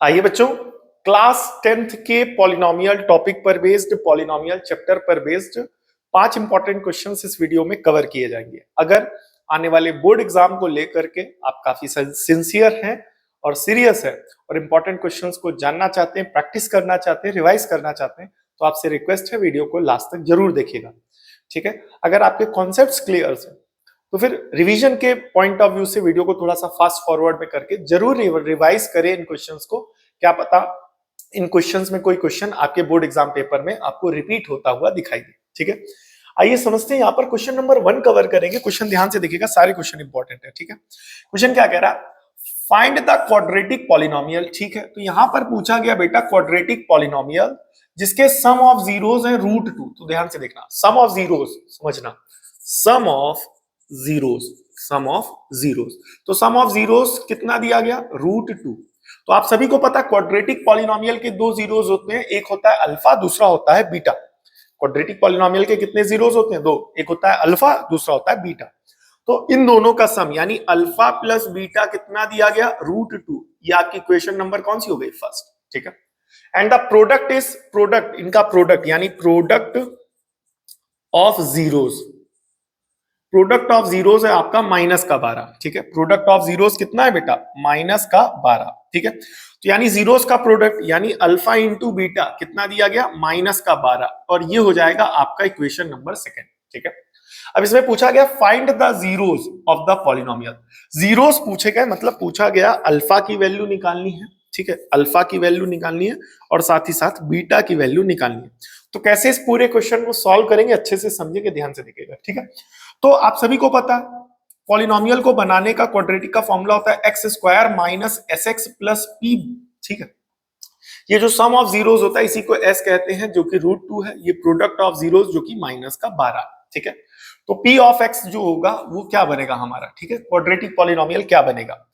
आइए बच्चों, class 10th के पॉलिनोमियल टॉपिक पर बेस्ड, पॉलिनोमियल चैप्टर पर बेस्ड 5 इंपॉर्टेंट क्वेश्चंस इस वीडियो में कवर किए जाएंगे। अगर आने वाले बोर्ड एग्जाम को लेकर के आप काफी सिंसियर हैं और सीरियस है और इंपॉर्टेंट क्वेश्चंस को जानना चाहते हैं, प्रैक्टिस करना चाहते हैं, रिवाइज करना चाहते हैं, तो आपसे रिक्वेस्ट है वीडियो को लास्ट तक जरूर देखिएगा। ठीक है, अगर आपके कॉन्सेप्ट्स क्लियर है तो फिर रिवीजन के पॉइंट ऑफ व्यू से वीडियो को थोड़ा सा फास्ट फॉरवर्ड में करके जरूर रिवाइज करें इन क्वेश्चंस को। क्या पता इन क्वेश्चंस में कोई क्वेश्चन आपके बोर्ड एग्जाम पेपर में आपको रिपीट होता हुआ दिखाई दे। ठीक है, आइए समझते हैं। यहाँ पर क्वेश्चन नंबर 1 कवर करेंगे। क्वेश्चन ध्यान से देखिएगा, सारे क्वेश्चन इंपॉर्टेंट है। ठीक है, क्वेश्चन क्या कह रहा है, फाइंड द क्वाड्रेटिक पॉलिनोमियल। ठीक है, तो यहां पर पूछा गया बेटा क्वाड्रेटिक पॉलिनोमियल जिसके सम ऑफ जीरोस है √2। तो ध्यान से देखना, सम ऑफ जीरोस समझना, सम ऑफ जीरोस। तो सम ऑफ जीरोस कितना दिया गया, √2। तो आप सभी को पता क्वाड्रेटिक पॉलिनोमियल के दो जीरोस होते हैं, एक होता है अल्फा, दूसरा होता है बीटा। क्वाड्रेटिक पॉलिनोमियल के कितने जीरोस होते हैं, दो, एक होता है अल्फा, दूसरा होता है बीटा। तो इन दोनों का सम यानी अल्फा प्लस बीटा कितना दिया गया, √2। ये आपकी इक्वेशन नंबर कौन सी हो गई, फर्स्ट। ठीक है, and the product is, product इनका प्रोडक्ट यानी product of zeros, product of zeros है आपका माइनस का 12। ठीक है, प्रोडक्ट ऑफ जीरोस कितना है बेटा, माइनस का 12। ठीक है, तो यानी जीरोस का प्रोडक्ट यानी अल्फा इंटू बीटा कितना दिया गया, माइनस का 12, और ये हो जाएगा आपका इक्वेशन नंबर 2। ठीक है, अब इसमें पूछा गया find the zeros of the polynomial. Zeros पूछे गए मतलब पूछा गया अल्फा की वैल्यू निकालनी है। ठीक है, अल्फा की वैल्यू निकालनी है और साथ ही साथ बीटा की वैल्यू निकालनी है। तो कैसे इस पूरे क्वेश्चन को सॉल्व करेंगे, अच्छे से समझेंगे, ध्यान से देखिएगा। ठीक है, तो आप सभी को पता है पॉलिनोमियल को बनाने का क्वाड्रेटिक का फॉर्मूला होता है x² minus sx plus p। ठीक है, ये जो सम ऑफ जीरोस होता है इसी को s कहते हैं, जो कि √2 है। ये प्रोडक्ट ऑफ जीरोस जो कि माइनस का 12। ठीक है, तो p ऑफ x जो होगा वो क्या बनेगा हमारा। ठीक है, क्वाड्रेटिक पॉलिनोमियल क्या बनेगा,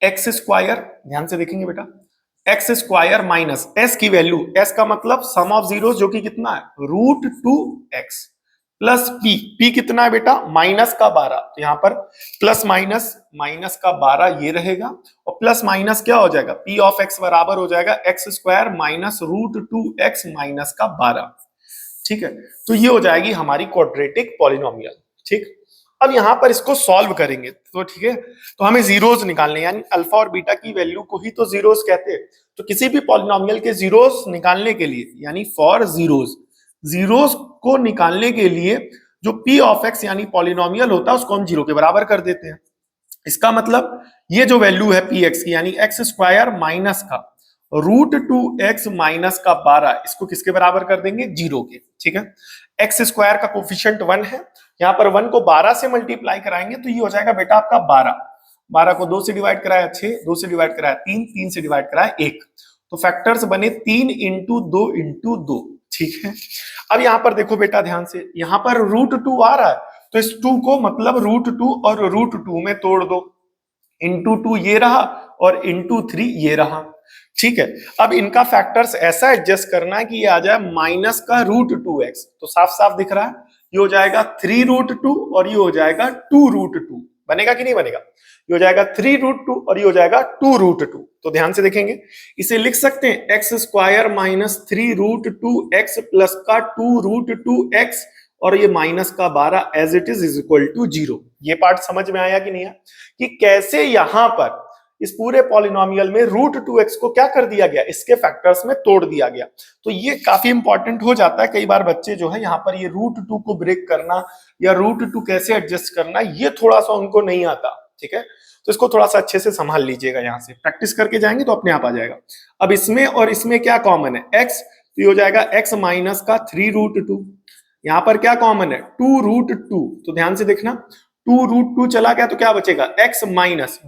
x², ध्यान से देखेंगे बेटा, x² माइनस s की वैल्यू, s का मतलब सम ऑफ जीरोस जो कि कितना है, √2x प्लस p कितना है बेटा, माइनस का 12। तो यहां पर प्लस माइनस का 12 ये रहेगा, और प्लस माइनस क्या हो जाएगा, p ऑफ x बराबर हो जाएगा x² माइनस √2x माइनस का 12। ठीक है, तो ये हो जाएगी हमारी क्वाड्रेटिक पॉलिनोमियल। ठीक, अब यहां पर इसको सॉल्व करेंगे तो ठीक है, तो हमें जीरोस निकालने, यानी अल्फा और बीटा की वैल्यू को ही तो जीरोस कहते हैं। तो किसी भी पॉलिनोमियल के जीरोस निकालने के लिए, यानी फॉर जीरोस को निकालने के लिए जो p ऑफ x यानी पॉलिनोमियल होता है उसको हम 0 के बराबर कर देते हैं। इसका मतलब ये जो वैल्यू है px की यानी x² माइनस का √2x माइनस का 12, इसको किसके बराबर कर देंगे, 0 के। ठीक है, x² का कोफिशिएंट 1 है, यहाँ पर 1 को 12 से मल्टीप्लाई कराएंगे तो ये हो जाएगा बेटा आपका 12 को 2 से डिवाइड कराया 6, 2 से डिवाइड कराया 3, 3 से डिवाइड कराया 1। तो फैक्टर्स बने 3 इंटू 2 इंटू 2। ठीक है, अब यहां पर देखो बेटा ध्यान से, यहां पर √2 आ रहा है तो इस 2 को मतलब √2 और √2 में तोड़ दो, इंटू 2 ये रहा और इंटू 3 ये रहा। ठीक है, अब इनका फैक्टर्स ऐसा एडजस्ट करना है कि ये आ जाए माइनस का √2x। तो साफ साफ दिख रहा है, ये हो जाएगा 3√2 और ये हो जाएगा 2√2। बनेगा कि नहीं बनेगा, ये हो जाएगा 3√2 और ये हो जाएगा 2√2। तो ध्यान से देखेंगे, इसे लिख सकते हैं x² माइनस 3√2x प्लस का 2√2x और ये माइनस का 12 as it is equal to 0। ये पार्ट समझ में आया कि नहीं आया, कि कैसे यहां पर इस पूरे पॉलिनोमियल में √2x को क्या कर दिया गया, इसके फैक्टर्स में तोड़ दिया गया। तो ये काफी इंपॉर्टेंट हो जाता है। कई बार बच्चे जो है यहाँ पर ये √2 को ब्रेक करना या √2 कैसे एडजस्ट करना, ये थोड़ा सा उनको नहीं आता। ठीक है, तो इसको थोड़ा सा अच्छे से संभाल लीजिएगा, यहाँ से प्रैक्टिस करके जाएंगे तो अपने आप आ जाएगा। अब इसमें और इसमें क्या कॉमन है, x, तो ये हो जाएगा x माइनस का 3√2। यहाँ पर क्या कॉमन है, 2√2। तो ध्यान से देखना, 2√2 चला गया तो क्या बचेगा, x माइनस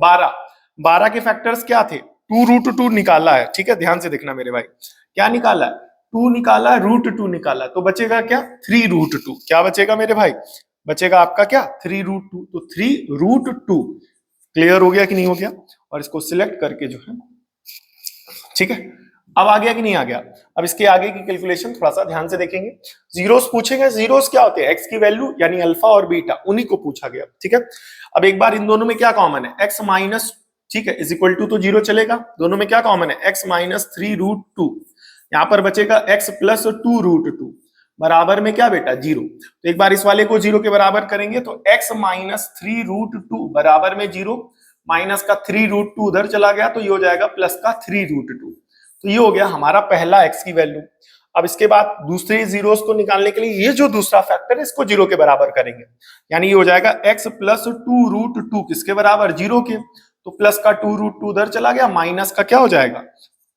12 के फैक्टर्स क्या थे, 2√2 निकाला है। ठीक है, ध्यान से देखना मेरे भाई, क्या निकाला है, 2 निकाला है, √2 निकाला है, तो बचेगा क्या, 3√2। क्या बचेगा मेरे भाई, बचेगा आपका क्या, 3√2। तो 3√2 क्लियर हो गया कि नहीं हो गया, और इसको सिलेक्ट करके जो है, ठीक है, अब आ गया कि नहीं आ गया। अब इसके आगे की कैलकुलेशन थोड़ा सा ध्यान से देखेंगे। जीरोस पूछेंगे, जीरोस क्या होते हैं, एक्स की वैल्यू यानी अल्फा और बीटा, उन्हीं को पूछा गया। ठीक है, अब एक बार इन दोनों में क्या कॉमन है, एक्स माइनस ठीक है, इज इक्वल टू तो जीरो चलेगा, दोनों में क्या कॉमन है, x माइनस 3√2, यहां पर बचेगा x प्लस 2√2 बराबर में क्या बेटा, जीरो। तो एक बार इस वाले को जीरो के बराबर करेंगे तो x माइनस 3√2 बराबर में जीरो, माइनस का 3√2 उधर चला गया तो ये हो जाएगा प्लस का 3√2। तो ये हो गया हमारा पहला x की वैल्यू। अब इसके बाद दूसरे जीरोस को निकालने के लिए ये जो दूसरा फैक्टर है इसको जीरो के बराबर करेंगे, यानी ये हो जाएगा x प्लस 2√2 किसके बराबर, जीरो के। तो प्लस का 2√2 उधर चला गया, माइनस का क्या हो जाएगा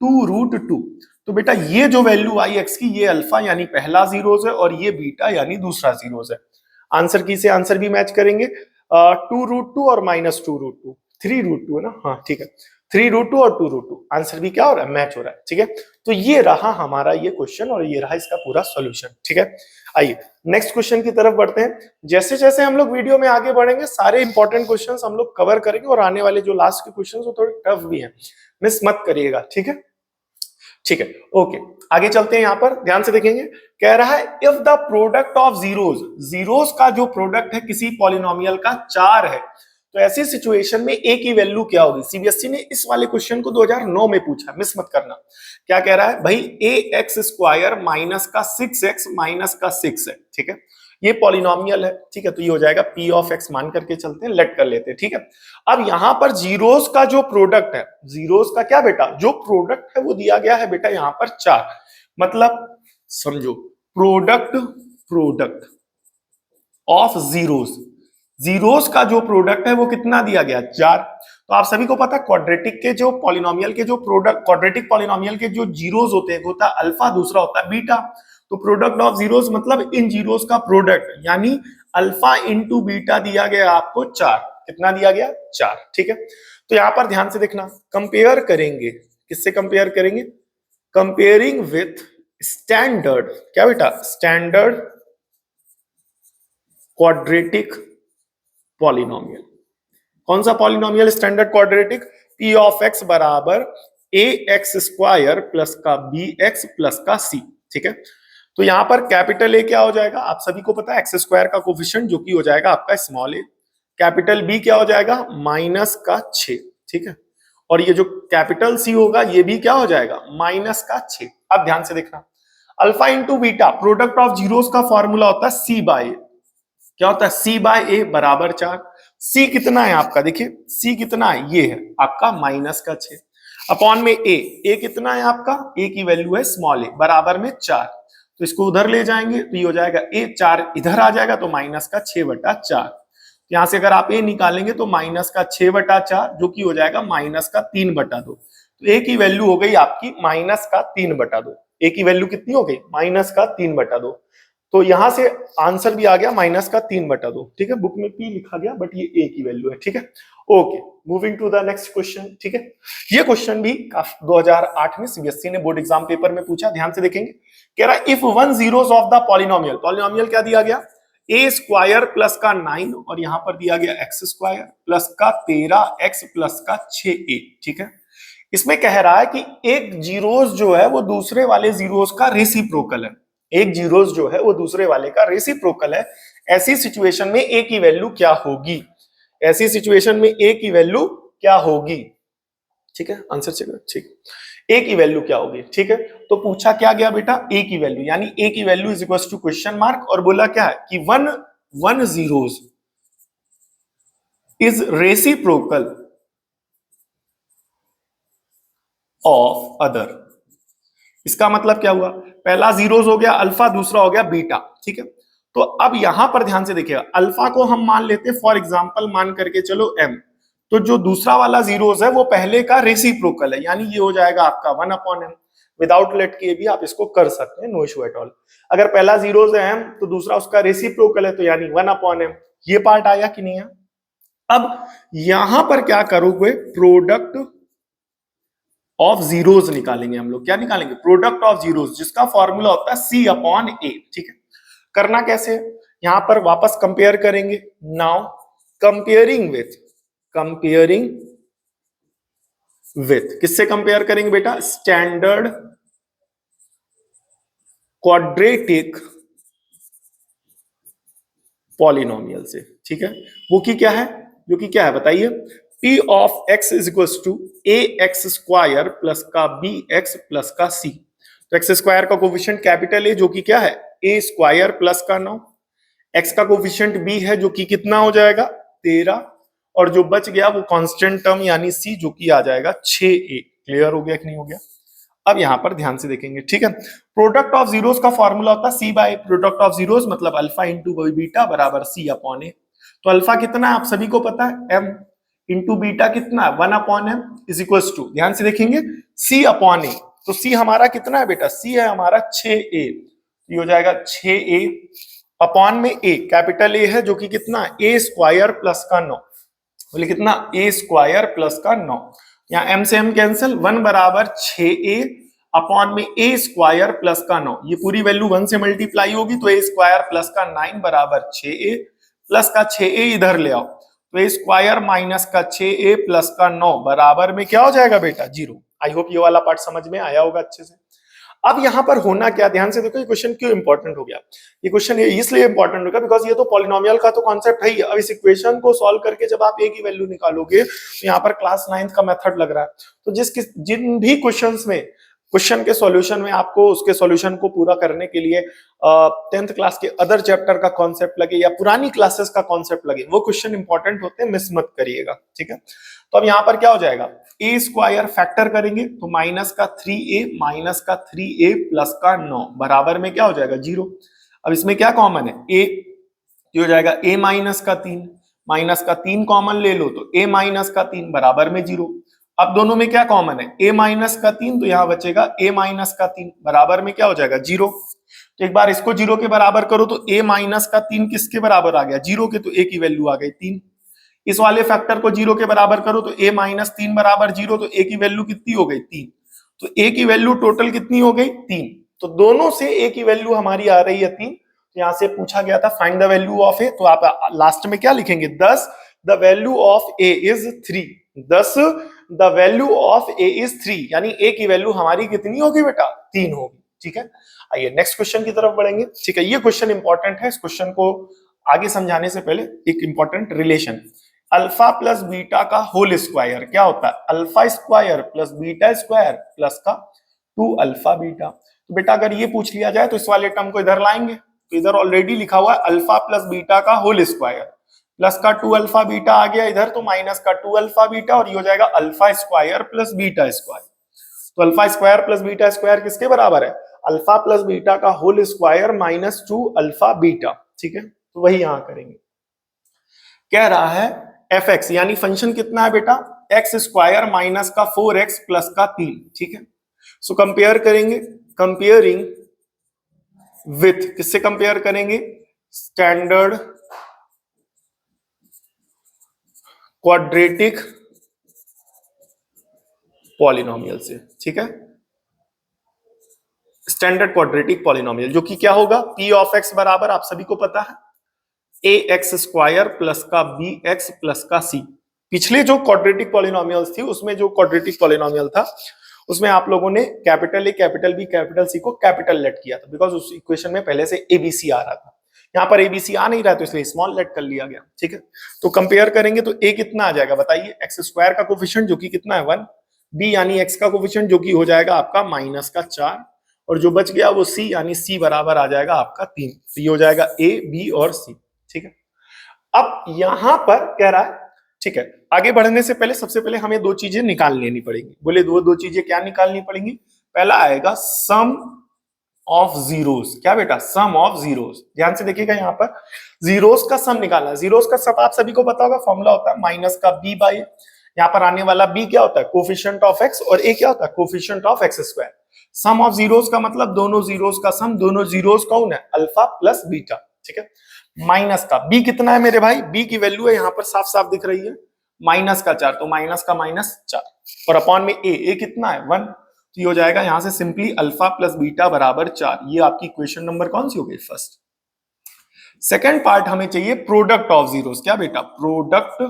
2√2। तो बेटा ये जो वैल्यू आई x की, ये अल्फा यानी पहला जीरोस है और ये बीटा यानी दूसरा जीरोस है। आंसर की से आंसर भी मैच करेंगे, 2√2 और माइनस 2√2, 3√2 है ना, हाँ ठीक है, 3√2 और 2√2, आंसर भी क्या हो रहा है, मैच हो रहा है। ठीक है, तो ये रहा हमारा ये क्वेश्चन और ये रहा इसका पूरा सॉल्यूशन। ठीक है, आइए नेक्स्ट क्वेश्चन की तरफ बढ़ते हैं। जैसे जैसे हम लोग वीडियो में आगे बढ़ेंगे सारे इंपॉर्टेंट क्वेश्चंस हम लोग कवर करेंगे और आने वाले जो लास्ट के क्वेश्चंस वो थोड़े टफ भी हैं, मिस मत करिएगा। ठीक है, ठीक है, ओके आगे चलते हैं। यहां पर ध्यान से देखेंगे, कह रहा है if the product of zeros, zeros का जो प्रोडक्ट है किसी पॉलिनोमियल का 4 है, तो ऐसी सिचुएशन में ए की वैल्यू क्या होगी। सीबीएसई ने इस वाले क्वेश्चन को 2009 में पूछा, मिस मत करना। क्या कह रहा है भाई, ए एक्स स्क्वायर माइनस का 6x माइनस का 6 है। ठीक है, ये पॉलिनोमियल है। ठीक है, तो ये हो जाएगा पी ऑफ एक्स, मान करके चलते हैं, लेट कर लेते हैं। ठीक है, अब यहां पर जीरोस का जो प्रोडक्ट है, जीरोस का क्या बेटा, जो प्रोडक्ट है वो दिया गया है बेटा यहां पर 4, मतलब समझो product, product of zeros, zeros का जो प्रोडक्ट है वो कितना दिया गया, 4। तो आप सभी को पता है क्वाड्रेटिक के जो पॉलिनोमियल के जो प्रोडक्ट, क्वाड्रेटिक पॉलिनोमियल के जो जीरोस होते हैं, होता है अल्फा, दूसरा होता है बीटा। तो प्रोडक्ट ऑफ जीरोस मतलब इन जीरोस का प्रोडक्ट, यानी अल्फा इंटू बीटा दिया गया आपको 4। कितना दिया गया, 4। ठीक है, तो यहां पर ध्यान से देखना, कंपेयर करेंगे, किससे कंपेयर करेंगे, कंपेयरिंग विथ स्टैंडर्ड, क्या बेटा, स्टैंडर्ड क्वाड्रेटिक पॉलिनोमियल। कौन सा polynomial standard quadratic, P of x बराबर ए एक्स स्क्वायर प्लस का बी एक्स प्लस का सी। ठीक है, तो यहां पर कैपिटल ए क्या हो जाएगा, आप सभी को पता है एक्स स्क्वायर का कोफिशिएंट जो कि हो जाएगा आपका स्मॉल ए, कैपिटल बी क्या हो जाएगा माइनस का 6। ठीक है, और ये जो कैपिटल सी होगा ये भी क्या हो जाएगा माइनस का 6। अब ध्यान से देखना, alpha into beta, product of zeros का फॉर्मूला होता है सी बाय ए। क्या होता है, सी बाय ए बराबर 4। सी कितना है आपका, देखिए सी कितना है, ये है आपका माइनस का 6 अपॉन में ए कितना है आपका, ए की वैल्यू है स्मॉल ए बराबर में 4। तो इसको उधर ले जाएंगे तो ये हो जाएगा ए, 4 इधर आ जाएगा तो माइनस का 6/4। यहां से अगर आप ए निकालेंगे तो माइनस का 6/4 जो कि हो जाएगा माइनस का 3/2। तो ए की वैल्यू हो गई आपकी माइनस का 3/2। ए की वैल्यू कितनी हो गई, माइनस का 3/2। तो यहां से आंसर भी आ गया माइनस का 3/2। ठीक है, बुक में पी लिखा गया बट ये ए की वैल्यू है। ठीक है, okay moving to the next question. ठीक है, ये क्वेश्चन भी 2008 में सीबीएसई ने बोर्ड एग्जाम पेपर में पूछा, ध्यान से देखेंगे। कह रहा है if one zeros of the polynomial, polynomial क्या दिया गया, ए स्क्वायर प्लस का 9 और यहां पर दिया गया एक्स स्क्वायर प्लस का 13x प्लस का 6a। ठीक है, इसमें कह रहा है कि एक जीरोस जो है वो दूसरे वाले जीरोस का रेसिप्रोकल है, एक जीरोस जो है वो दूसरे वाले का रेसिप्रोकल है। ऐसी सिचुएशन में ए की वैल्यू क्या होगी, ऐसी सिचुएशन में ए की वैल्यू क्या होगी। ठीक है, आंसर चेक, ठीक, ए की वैल्यू क्या होगी। ठीक है, तो पूछा क्या गया बेटा, ए की वैल्यू, यानी ए की value is equal to question mark, और बोला क्या है कि one zeros is reciprocal of other. इसका मतलब क्या हुआ, पहला जीरोस हो गया अल्फा, दूसरा हो गया बीटा। ठीक है, तो अब यहां पर ध्यान से देखिएगा, अल्फा को हम मान लेते फॉर एग्जांपल मान करके चलो m, तो जो दूसरा वाला जीरोस है वो पहले का रेसिप्रोकल है, यानी ये हो जाएगा आपका 1/m। विदाउट लेट के भी आप इसको कर सकते हैं, नो इशू एट ऑल। अगर पहला जीरोस है m तो दूसरा उसका रेसिप्रोकल है, तो यानी 1/m। ये पार्ट आया कि नहीं है। अब यहां पर क्या करोगे, प्रोडक्ट ऑफ जीरोस निकालेंगे हम लोग। क्या निकालेंगे, प्रोडक्ट ऑफ जीरोस, जिसका फॉर्मूला होता है C/A। ठीक है, करना कैसे, यहां पर वापस कंपेयर करेंगे। नाउ कंपेयरिंग विथ किससे कंपेयर करेंगे बेटा, स्टैंडर्ड क्वाड्रेटिक पॉलिनोमियल से। ठीक है, वो की क्या है, जो कि क्या है बताइए, P of x is equal to A X square plus का बी एक्स प्लस का सी। तो एक्स स्क्वायर का कोफिशिएंट कैपिटल ए जो कि क्या है ए स्क्वायर प्लस का 9, एक्स का कोफिशिएंट बी है जो कि कितना हो जाएगा 13, और जो बच गया वो कांस्टेंट टर्म यानी सी जो कि आ जाएगा 6a। क्लियर हो गया कि नहीं हो गया? अब यहां पर ध्यान से देखेंगे, ठीक है। प्रोडक्ट ऑफ जीरोस का फॉर्मूला होता है सी बाय प्रोडक्ट ऑफ जीरोस, मतलब अल्फा इंटू बीटा बराबर सी अपॉन ए। तो अल्फा कितना है आप सभी को पता है m, इंटू बीटा कितना है 1 upon M is equal to, ध्यान से देखेंगे, सी अपॉन ए। तो सी हमारा कितना है बेटा, सी है हमारा 6a, ये हो जाएगा 6a अपॉन में ए, कैपिटल ए है जो कि कितना ए स्क्वायर प्लस का 9, बोले कितना ए स्क्वायर प्लस का 9, यहाँ एम से एम कैंसिल, 1 बराबर 6a अपॉन में ए स्क्वायर प्लस का 9, ये पूरी वैल्यू 1 से मल्टीप्लाई होगी तो ए स्क्वायर प्लस का 9 बराबर 6a प्लस का 6a इधर ले आओ, तो ए स्क्वायर माइनस का 6a प्लस का 9 बराबर में क्या हो जाएगा बेटा 0। आई होप ये वाला पार्ट समझ में आया होगा अच्छे से। अब यहां पर होना क्या, ध्यान से देखो ये क्वेश्चन क्यों इंपॉर्टेंट हो गया। ये क्वेश्चन इसलिए इंपॉर्टेंट होगा बिकॉज ये तो पॉलिनोमियल का तो कॉन्सेप्ट है ही। अब इस इक्वेशन को सॉल्व करके जब आप ए की वैल्यू निकालोगे तो यहाँ पर क्लास 9th का मेथड लग रहा है। तो जिन भी क्वेश्चंस में क्वेश्चन के सॉल्यूशन में आपको उसके सॉल्यूशन को पूरा करने के लिए 10th क्लास के अदर चैप्टर का कॉन्सेप्ट लगे या पुरानी क्लासेस का कॉन्सेप्ट लगे, वो क्वेश्चन इंपॉर्टेंट होते हैं, मिस मत करिएगा, ठीक है। तो अब यहाँ पर क्या हो जाएगा, ए स्क्वायर फैक्टर करेंगे तो माइनस का 3a प्लस का 9 बराबर में क्या हो जाएगा 0। अब इसमें क्या कॉमन है a, ये हो जाएगा a माइनस का 3 कॉमन ले लो तो a माइनस का 3 बराबर में 0। अब दोनों में क्या कॉमन है a माइनस का 3, तो यहाँ बचेगा a माइनस का 3 बराबर में क्या हो जाएगा 0। तो एक बार इसको 0 के बराबर करो तो a माइनस का 3 किसके बराबर आ गया 0 के, तो a की वैल्यू आ गई 3। इस वाले फैक्टर को 0 के बराबर करो तो a माइनस 3 बराबर 0, तो a की वैल्यू कितनी हो गई 3। तो a की वैल्यू टोटल कितनी हो गई 3। तो दोनों से a की वैल्यू हमारी आ रही है 3। तो यहां से पूछा गया था find the value of a, तो आप लास्ट में क्या लिखेंगे, thus the value of a is 3, thus the value of a is 3, यानी a की वैल्यू हमारी कितनी होगी बेटा 3 होगी, ठीक है। आइए नेक्स्ट क्वेश्चन की तरफ बढ़ेंगे, ठीक है। ये क्वेश्चन इंपॉर्टेंट है, इस क्वेश्चन को आगे समझाने से पहले एक important relation, alpha plus beta का होल स्क्वायर क्या होता है, alpha square plus beta square plus का 2 अल्फा बीटा। तो बेटा अगर ये पूछ लिया जाए तो इस वाले टर्म को इधर लाएंगे, तो इधर ऑलरेडी लिखा हुआ है अल्फा प्लस बीटा का होल स्क्वायर, प्लस का 2 अल्फा बीटा आ गया इधर, तो माइनस का 2 अल्फा बीटा, और ये हो जाएगा alpha square plus beta square. तो alpha square plus beta square किसके बराबर है, अल्फा प्लस बीटा का whole square minus 2 alpha beta, ठीक है। तो वही यहां करेंगे, कह रहा है एफ एक्स यानी फंक्शन कितना है बेटा एक्स स्क्वायर माइनस का 4x प्लस का 3, ठीक है। सो कंपेयर करेंगे, कंपेयरिंग विथ, किससे कंपेयर करेंगे, स्टैंडर्ड क्वाड्रेटिक पॉलिनोमियल से, ठीक है। स्टैंडर्ड क्वाड्रेटिक पॉलिनोमियल जो कि क्या होगा, p ऑफ x बराबर आप सभी को पता है ए एक्स स्क्वायर प्लस का बी एक्स प्लस का सी। पिछले जो क्वाड्रेटिक पॉलिनोमियल्स थी उसमें जो क्वाड्रेटिक पॉलिनोमियल था उसमें आप लोगों ने capital A capital B capital C को कैपिटल लेट किया था, बिकॉज उस इक्वेशन में पहले से एबीसी आ रहा था, यहाँ पर एबीसी आ नहीं रहा तो इसलिए स्मॉल लेट कर लिया गया, ठीक है। तो कंपेयर करेंगे तो ए कितना आ जाएगा बताइए, एक्स स्क्वायर का कोफिशिएंट जो कि कितना है 1, बी यानी एक्स का कोफिशिएंट जो कि हो जाएगा आपका माइनस का 4, और जो बच गया वो सी यानी सी बराबर आ जाएगा आपका 3। तो ये हो जाएगा ए बी और सी, ठीक है। अब यहां पर कह रहा है, ठीक है, आगे बढ़ने से पहले सबसे पहले हमें दो चीजें निकाल लेनी पड़ेंगी। बोले दो चीजें क्या निकालनी पड़ेंगी, पहला आएगा सम ऑफ जीरोस, क्या बेटा सम ऑफ जीरोस। ध्यान से देखिएगा यहाँ पर जीरोस का सम निकालना है। जीरोस का सम आप सभी को पता होगा, फॉर्मूला होता है माइनस का बी बाई, यहाँ पर आने वाला बी क्या होता है कोफिशिएंट ऑफ एक्स, और ए क्या होता है coefficient of X square. Sum of zeros का मतलब दोनों जीरोस का सम, दोनों जीरोस कौन है अल्फा प्लस बीटा, ठीक है। माइनस का बी कितना है मेरे भाई, बी की वैल्यू है यहाँ पर साफ साफ दिख रही है माइनस का 4, तो माइनस का -4, और अपॉन में ए कितना है 1, तो ये हो जाएगा यहां से सिंपली अल्फा प्लस बीटा बराबर 4। ये आपकी इक्वेशन नंबर कौन सी हो गई फर्स्ट। सेकेंड पार्ट हमें चाहिए प्रोडक्ट ऑफ जीरोस, क्या बेटा प्रोडक्ट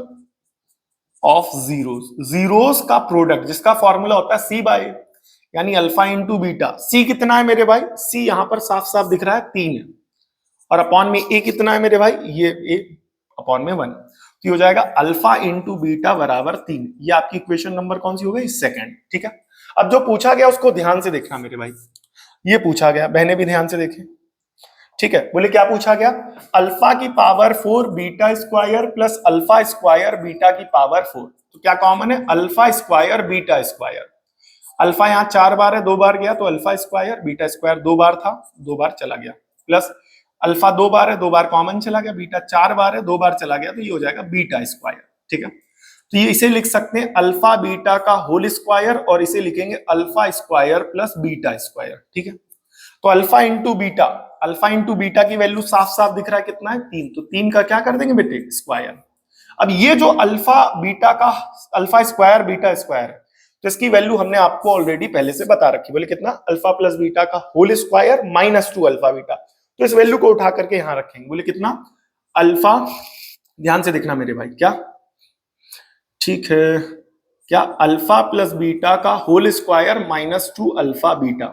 ऑफ जीरोस, जीरोस का प्रोडक्ट जिसका फॉर्मूला होता है सी बाय, यानी अल्फा इंटू बीटा। सी कितना है मेरे भाई, सी यहां पर साफ साफ दिख रहा है 3 है, और अपॉन में ए कितना है मेरे भाई, ये ए अपॉन में 1। तो ये हो जाएगा अल्फा इंटू बीटा बराबर 3। ये आपकी इक्वेशन नंबर कौन सी हो गई? सेकंड। ठीक है, अब जो पूछा गया उसको ध्यान से देखना मेरे भाई। ये पूछा गया, बहने भी ध्यान से देखें। ठीक है, बोले क्या पूछा गया? अल्फा की power 4 beta square plus alpha square beta की पावर 4। तो क्या कॉमन है? Alpha square beta square. Alpha यहाँ 4 बार है, 2 बार गया तो अल्फा स्क्वायर, बीटा स्क्वायर 2 बार था, 2 बार चला गया, प्लस अल्फा 2 बार है, 2 बार कॉमन चला गया, बीटा 4 बार है, 2 बार चला गया, तो ये हो जाएगा बीटा स्क्वायर। ठीक है, तो ये इसे लिख सकते हैं अल्फा बीटा का होल स्क्वायर, और इसे लिखेंगे alpha square plus beta square. ठीक है, तो alpha into beta, alpha into beta की वैल्यू साफ साफ दिख रहा है कितना है? 3। तो 3 का क्या कर देंगे बेटे? स्क्वायर। अब ये जो अल्फा बीटा का अल्फा स्क्वायर बीटा स्क्वायर, तो इसकी वैल्यू हमने आपको ऑलरेडी पहले से बता रखी। बोले कितना? अल्फा प्लस बीटा का whole square minus 2 alpha beta. तो इस वैल्यू को उठा करके यहां रखेंगे। बोले कितना? अल्फा, ध्यान से देखना मेरे भाई, क्या? ठीक है, क्या? अल्फा प्लस बीटा का whole square minus 2 alpha beta.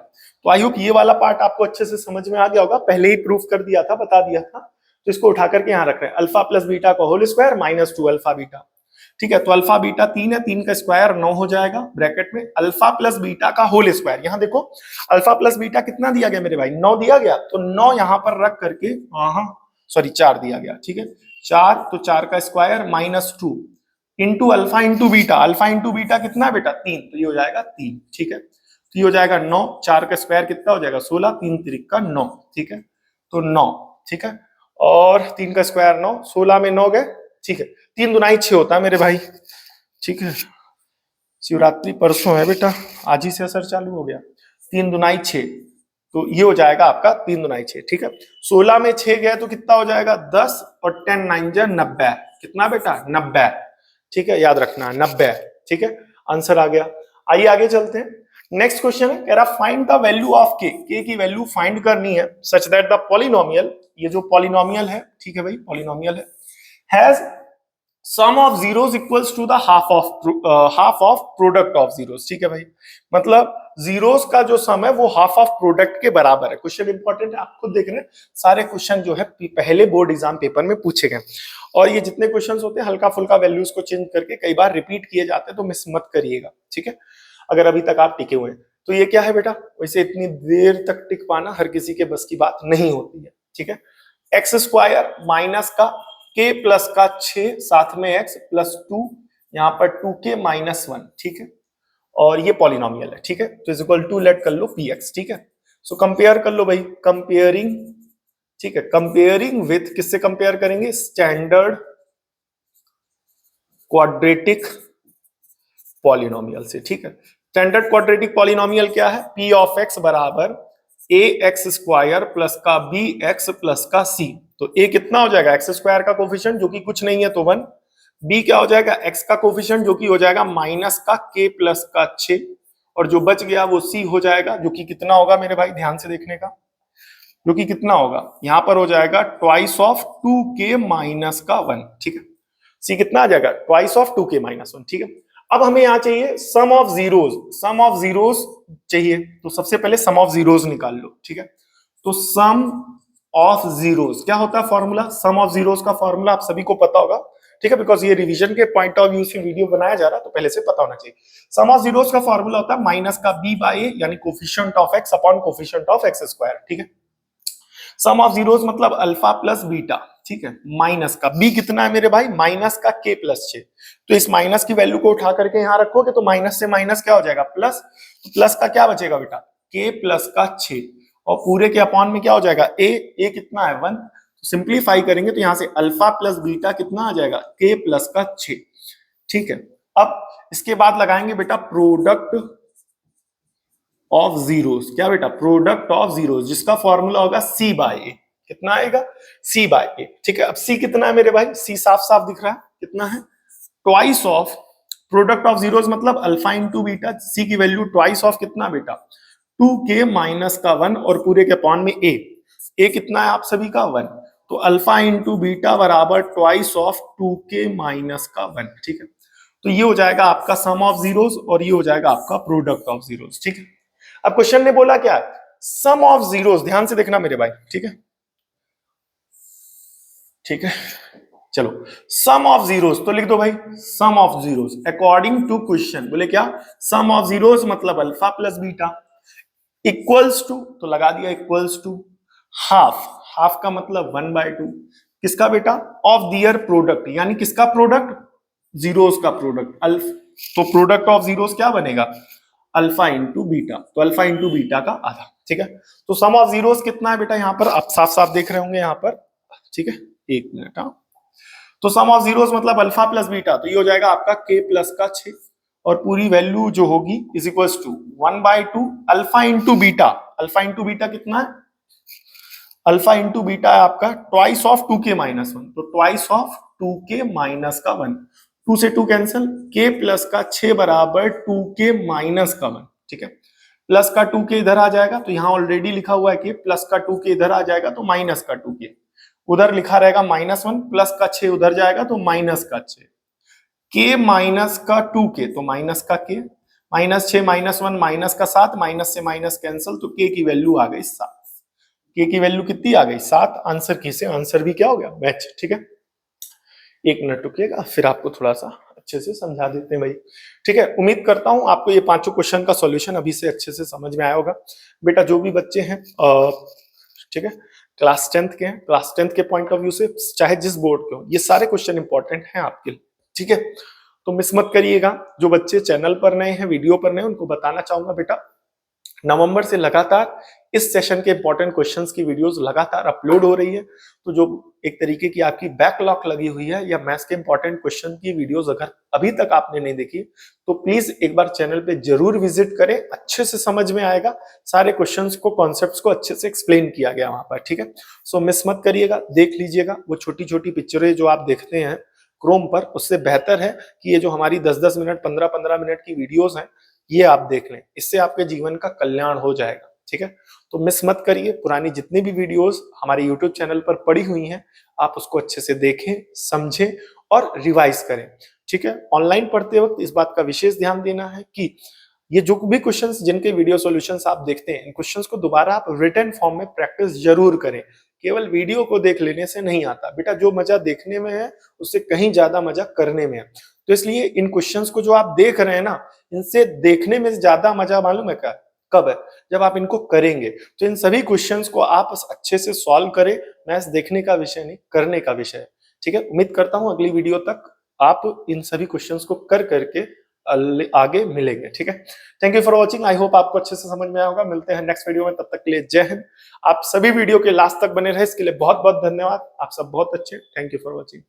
तो आई होप ये वाला पार्ट आपको अच्छे से समझ में आ गया होगा, पहले ही प्रूफ कर दिया था, बता दिया था। तो इसको उठा करके यहां रख रहे हैं, अल्फा प्लस बीटा का whole square minus 2 alpha beta. ठीक है, तो अल्फा बीटा 3 है, 3 का स्क्वायर 9 हो जाएगा, ब्रैकेट में अल्फा प्लस बीटा का होल स्क्वायर। यहां देखो अल्फा प्लस बीटा कितना दिया गया मेरे भाई? 9 दिया गया, तो 9 यहां पर रख करके, सॉरी 4 दिया गया। ठीक है, 4, तो 4 का square minus 2 into alpha into beta. Alpha into beta कितना है बेटा? 3, तो ये हो जाएगा 3। ठीक है, तो ये हो जाएगा 9, 4 का स्क्वायर कितना हो जाएगा? 16, 3 तिरिक का 9। ठीक है, तो 9। ठीक है, और 3 का स्क्वायर 9, 16 में 9 गए। ठीक है, 3 दुनाई 6 होता है मेरे भाई। ठीक है, शिवरात्रि परसों है बेटा, आज ही से असर चालू हो गया। 3 दुनाई 6, तो ये हो जाएगा आपका 3 दुनाई 6। ठीक है, 16 में 6 गए तो कितना हो जाएगा? 10, और 10 9 जा 90। कितना बेटा? 90। ठीक है, याद रखना 90। ठीक है, आंसर आ गया। आइए आगे चलते हैं। नेक्स्ट क्वेश्चन है, कह रहा फाइंड द वैल्यू ऑफ के की वैल्यू फाइंड करनी है सच दैट द पॉलिनोमियल, ये जो पॉलिनोमियल है, ठीक है भाई, पॉलिनोमियल है, has sum of zeros equals to the half of product of zeros. ठीक है भाई, मतलब जीरोस का जो सम है वो हाफ ऑफ प्रोडक्ट के बराबर है। क्वेश्चन इंपॉर्टेंट है, आप खुद देख रहे हैं, सारे क्वेश्चन जो है पहले बोर्ड एग्जाम पेपर में पूछे गए, और ये जितने क्वेश्चंस होते हैं हल्का फुल्का वैल्यूज को चेंज करके कई बार रिपीट किए जाते हैं, तो मिस मत करिएगा। ठीक है, अगर अभी तक आप टिके हुए हैं तो ये क्या है बेटा? वैसे इतनी देर तक टिक पाना हर किसी के बस की बात नहीं होती है। ठीक है, एक्स स्क्वायर माइनस का के प्लस का 6, साथ में एक्स प्लस 2, यहां पर 2k माइनस 1। ठीक है, और ये पॉलिनोमियल है। ठीक है, तो इज इक्वल टू, लेट कर लो px। ठीक है, सो कंपेयर कर लो भाई, कंपेयरिंग। ठीक है, कंपेयरिंग विथ, किससे कंपेयर करेंगे? स्टैंडर्ड क्वाड्रेटिक पॉलिनोमियल से। ठीक है, स्टैंडर्ड क्वाड्रेटिक पॉलिनोमियल क्या है? p ऑफ x बराबर ए एक्स स्क्वायर प्लस का बी एक्स प्लस का सी। तो a कितना हो जाएगा? एक्स स्क्वायर का कोफिशिएंट जो कि कुछ नहीं है तो 1, b क्या हो जाएगा? x का कोफिशिएंट जो कि हो जाएगा माइनस का k प्लस का 6, और जो बच गया वो c हो जाएगा, जो कि कितना होगा मेरे भाई? ध्यान से देखने का, जो कि कितना होगा? यहां पर हो जाएगा ट्वाइस ऑफ 2k माइनस का 1। ठीक है, c कितना आ जाएगा? Twice of 2k minus 1। ठीक है, अब हमें यहां चाहिए sum of zeros, sum of zeros चाहिए, तो सबसे पहले सम ऑफ जीरोस निकाल लो। ठीक है, तो सम ऑफ जीरोस क्या होता है? फॉर्मूला, सम ऑफ जीरोस का फॉर्मूला आप सभी को पता होगा। ठीक है, बिकॉज ये रिवीजन के पॉइंट ऑफ व्यू से वीडियो बनाया जा रहा है, तो पहले से पता होना चाहिए। सम ऑफ जीरोस का फॉर्मूला होता है माइनस का b बाय a, यानी coefficient of x upon coefficient of x square. ठीक है, सम ऑफ जीरोस मतलब अल्फा प्लस बीटा। ठीक है, माइनस का b कितना है मेरे भाई? माइनस का k प्लस 6। तो इस माइनस की वैल्यू को उठा करके यहां रखोगे तो माइनस से माइनस क्या हो जाएगा? प्लस। तो प्लस का क्या बचेगा बेटा? k प्लस का 6, और पूरे के अपॉन में क्या हो जाएगा? a कितना है? 1। तो सिंप्लीफाई करेंगे तो यहां से अल्फा प्लस बीटा कितना आ जाएगा? k प्लस का 6। ठीक है, अब इसके बाद लगाएंगे बेटा प्रोडक्ट ऑफ जीरोस। क्या बेटा? प्रोडक्ट ऑफ जीरोस, जिसका फॉर्मूला होगा c बाय ए। कितना आएगा? c बाय ए। ठीक है, अब c कितना है मेरे भाई? c साफ साफ दिख रहा है, कितना है? Twice of product of zeros मतलब अल्फा इंटू बीटा, c की वैल्यू ट्वाइस ऑफ कितना बेटा? 2k माइनस का 1, और पूरे के अपॉन में a कितना है आप सभी का? 1। तो अल्फा इंटू बीटा बराबर ट्वाइस ऑफ 2k माइनस का 1। ठीक है, तो ये हो जाएगा आपका सम ऑफ जीरोस, और ये हो जाएगा आपका प्रोडक्ट ऑफ जीरोस। ठीक है, अब क्वेश्चन ने बोला क्या? सम ऑफ जीरोस, ध्यान से देखना मेरे भाई। ठीक है, ठीक है, चलो सम ऑफ जीरोस तो लिख दो भाई, sum of zeros according to question, बोले क्या, सम ऑफ जीरोस मतलब alpha plus beta, equals to, तो लगा दिया इक्वल्स टू हाफ, हाफ का मतलब 1/2, किसका बेटा, ऑफ दियर प्रोडक्ट, यानी किसका प्रोडक्ट, जीरोस का प्रोडक्ट, तो प्रोडक्ट ऑफ जीरोस क्या बनेगा, अल्फा इंटू बीटा, तो अल्फा इंटू बीटा का आधा, ठीक है। तो सम ऑफ जीरोस कितना है बेटा, यहाँ पर आप साफ साफ देख रहे होंगे यहाँ पर, ठीक है, एक मिनट, हाँ, तो सम ऑफ जीरोस मतलब अल्फा प्लस बीटा, तो ये हो जाएगा आपका k प्लस का 6, और पूरी वैल्यू जो होगी is equals to 1/2 alpha into beta, alpha into beta कितना है, अल्फा इंटू बीटा है आपका ट्वाइस ऑफ 2k माइनस 1, तो ट्वाइस ऑफ 2k माइनस का 1, 2 से 2 कैंसिल, k प्लस का 6 बराबर 2k माइनस का 1, ठीक है, प्लस का 2k इधर आ जाएगा, तो यहाँ ऑलरेडी लिखा हुआ है कि प्लस का 2k इधर आ जाएगा तो माइनस का 2k, उधर लिखा रहेगा -1, प्लस का 6 उधर जाएगा तो माइनस का 6, k माइनस का 2k तो माइनस का k, -6 -1 माइनस का 7, माइनस से माइनस कैंसिल, तो k की वैल्यू आ गई 7, k की वैल्यू कितनी आ गई 7, आंसर की से आंसर भी क्या हो गया, मैच, ठीक है। एक मिनट रुकिएगा, फिर आपको थोड़ा सा अच्छे से समझा देते हैं भाई, ठीक है। उम्मीद करता हूं आपको ये पांचों क्वेश्चन का सॉल्यूशन अभी से अच्छे से समझ में आया होगा। बेटा जो भी बच्चे हैं ठीक है, क्लास 10th के हैं, क्लास 10th के पॉइंट ऑफ व्यू से चाहे जिस बोर्ड के हो, ये सारे क्वेश्चन इंपॉर्टेंट हैं आपके लिए, ठीक है, तो मिस मत करिएगा। जो बच्चे चैनल पर नए हैं, वीडियो पर नए हैं, उनको बताना चाहूंगा बेटा, नवंबर से लगातार इस सेशन के इंपॉर्टेंट क्वेश्चंस की वीडियोस लगातार अपलोड हो रही है, तो जो एक तरीके की आपकी बैकलॉग लगी हुई है या मैथ्स के इंपॉर्टेंट क्वेश्चन की वीडियोस अगर अभी तक आपने नहीं देखी, तो प्लीज एक बार चैनल पे जरूर विजिट करें, अच्छे से समझ में आएगा, सारे क्वेश्चंस को, कॉन्सेप्ट्स को अच्छे से एक्सप्लेन किया गया वहां पर, ठीक है। सो मिस मत करिएगा, देख लीजिएगा, वो छोटी छोटी पिक्चरें जो आप देखते हैं क्रोम पर, उससे बेहतर है कि ये जो हमारी 10-10 मिनट 15-15 मिनट की वीडियोस हैं, ये आप देख लें, इससे आपके जीवन का कल्याण हो जाएगा, ठीक है। तो मिस मत करिए, पुरानी जितनी भी वीडियोस हमारे यूट्यूब चैनल पर पड़ी हुई हैं, आप उसको अच्छे से देखें, समझें और रिवाइज करें, ठीक है। ऑनलाइन पढ़ते वक्त इस बात का विशेष ध्यान देना है कि ये जो भी क्वेश्चंस, जिनके वीडियो सॉल्यूशंस आप देखते हैं, इन क्वेश्चंस को दोबारा आप रिटन फॉर्म में प्रैक्टिस जरूर करें, केवल वीडियो को देख लेने से नहीं आता बेटा, जो मजा देखने में है उससे कहीं ज्यादा मजा करने में है, तो इसलिए इन क्वेश्चंस को जो आप देख रहे हैं ना, इनसे देखने में ज्यादा मजा मालूम है क्या कब है, जब आप इनको करेंगे। तो इन सभी क्वेश्चंस को आप अच्छे से सॉल्व करें, मैथ्स देखने का विषय नहीं, करने का विषय है, ठीक है। उम्मीद करता हूं अगली वीडियो तक आप इन सभी क्वेश्चंस को कर करके आगे मिलेंगे, ठीक है। Thank you for watching, I hope आपको अच्छे से समझ में आया होगा। मिलते हैं नेक्स्ट वीडियो में, तब तक के लिए जय हिंद। आप सभी वीडियो के लास्ट तक बने रहे, इसके लिए बहुत बहुत धन्यवाद, आप सब बहुत अच्छे, थैंक यू फॉर वॉचिंग।